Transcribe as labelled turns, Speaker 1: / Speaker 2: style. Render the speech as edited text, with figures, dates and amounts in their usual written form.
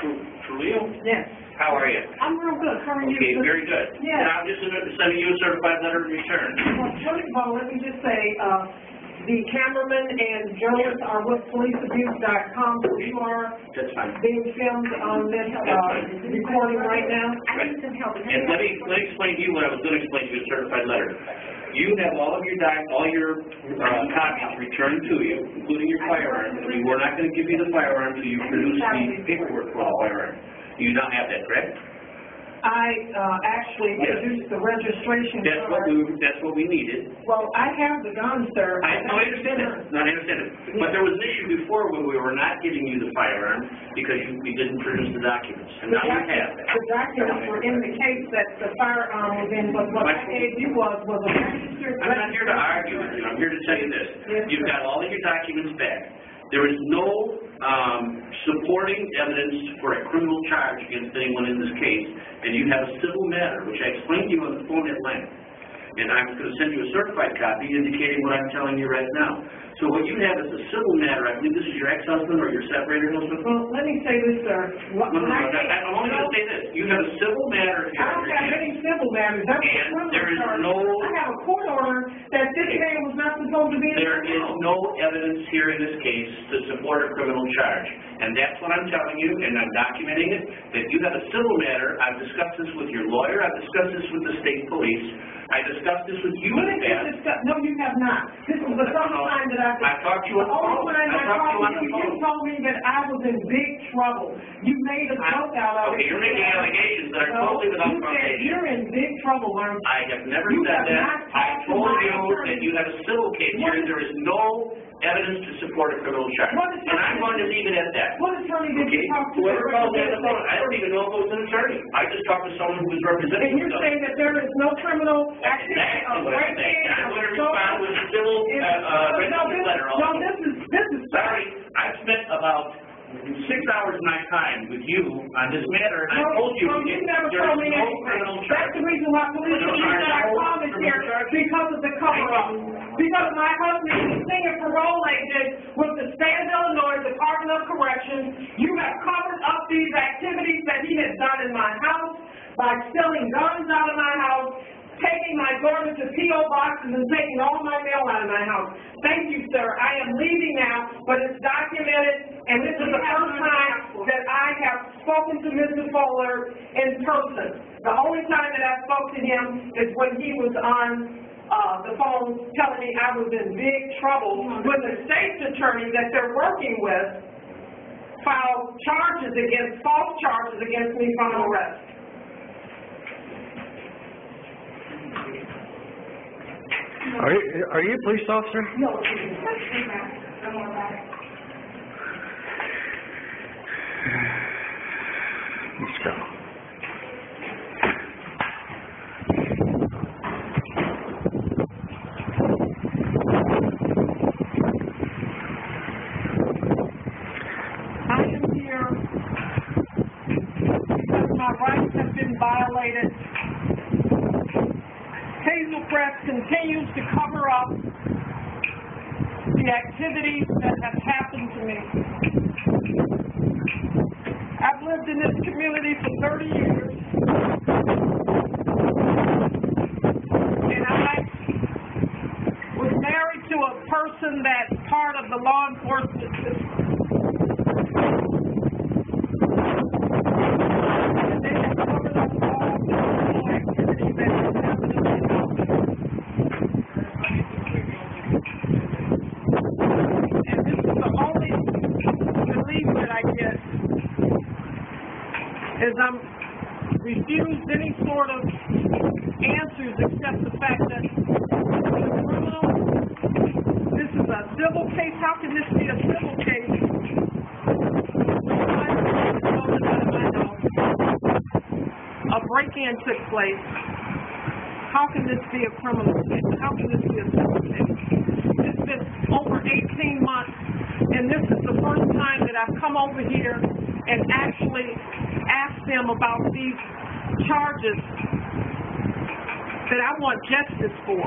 Speaker 1: Trulio?
Speaker 2: Yes.
Speaker 1: How are you?
Speaker 2: I'm real good. How are you?
Speaker 1: Okay, very good.
Speaker 2: Yes.
Speaker 1: And I'm just sending you a certified letter of return.
Speaker 2: Well, first of all, let me just say, the cameraman and journalists are with policeabuse.com, so you are
Speaker 1: That's fine.
Speaker 2: being filmed on this recording right now.
Speaker 1: I need some help. And let me explain to you what I was going to explain to you in a certified letter. You have all your copies returned to you, including your firearm. And we're not going to give you the firearm until you produce the paperwork for the firearm. You don't have that, correct?
Speaker 2: I actually produced the registration card.
Speaker 1: That's what we needed.
Speaker 2: Well, I have the gun, sir.
Speaker 1: I understand it. No, I understand it. But there was an issue before when we were not giving you the firearm because we didn't produce the documents. And now you have that.
Speaker 2: The documents were in the case that the firearm was in, but what I gave you was a registered.
Speaker 1: I'm not here to argue with you. I'm here to tell you this.
Speaker 2: Yes,
Speaker 1: you've got all of your documents back. There is no supporting evidence for a criminal charge against anyone in this case, and you have a civil matter, which I explained to you on the phone at length. And I'm going to send you a certified copy indicating what I'm telling you right now. So what you have is a civil matter. I believe this is your ex-husband or your separated husband?
Speaker 2: Well, let me say this, sir.
Speaker 1: I'm only going to say this. You have a civil matter here.
Speaker 2: I don't have any civil matters. That's
Speaker 1: and there is
Speaker 2: I have a court order that this man was not supposed to be in
Speaker 1: There is no evidence here in this case to support a criminal charge. And that's what I'm telling you, and I'm documenting it, that you have a civil matter. I've discussed this with your lawyer. I've discussed this with the state police. I discussed this with you in the past.
Speaker 2: No, you have not. This is the first time that
Speaker 1: I've talked to you on the phone.
Speaker 2: You told me that I was in big trouble. You made a joke out of it.
Speaker 1: Okay, you're making allegations that are totally without foundation.
Speaker 2: You're in big trouble, aren't you?
Speaker 1: I have never said that. I told you that you have a civil case here, and there is no evidence to support a criminal charge. And I'm going to leave it at that.
Speaker 2: What attorney did you talk to?
Speaker 1: Whoever called me on the phone, I don't even know if it was an attorney. I just talked to someone who was representing
Speaker 2: and you're saying that there is no criminal activity?
Speaker 1: Exactly what I'm saying. I'm going to respond with a civil letter.
Speaker 2: No, this is
Speaker 1: sorry. I've spent about 6 hours of my time with you on this matter, and I told you
Speaker 2: you never told me anything. That's the reason why police that I called is here, because of the cover-up. Because my husband is a senior parole agent with the state of Illinois Department of Corrections. You have covered up these activities that he has done in my house by stealing guns out of my house, taking my daughter to P.O. boxes and taking all my mail out of my house. Thank you, sir. I am leaving now, but it's documented, and this is the first time that I have spoken to Mr. Folliard in person. The only time that I spoke to him is when he was on the phone telling me I was in big trouble when the state's attorney that they're working with filed false charges against me from an arrest.
Speaker 3: Are you a police officer?
Speaker 2: No.
Speaker 3: Let's go.
Speaker 2: I am here because my rights have been violated. Hazel Crest continues to cover up the activities that have happened to me. I've lived in this community for 30 years, and I was married to a person that's part of the law enforcement system. And they have covered up all the criminal activity that has happened in my house. And this is the only relief that I get, is I'm refused any sort of answers except the fact that it's criminal. This is a civil case. How can this be a civil case? A break-in took place. How can this be a criminal case? How can this be a civil case? It's been over 18 months, and this is the first time that I've come over here and actually asked them about these charges that I want justice for.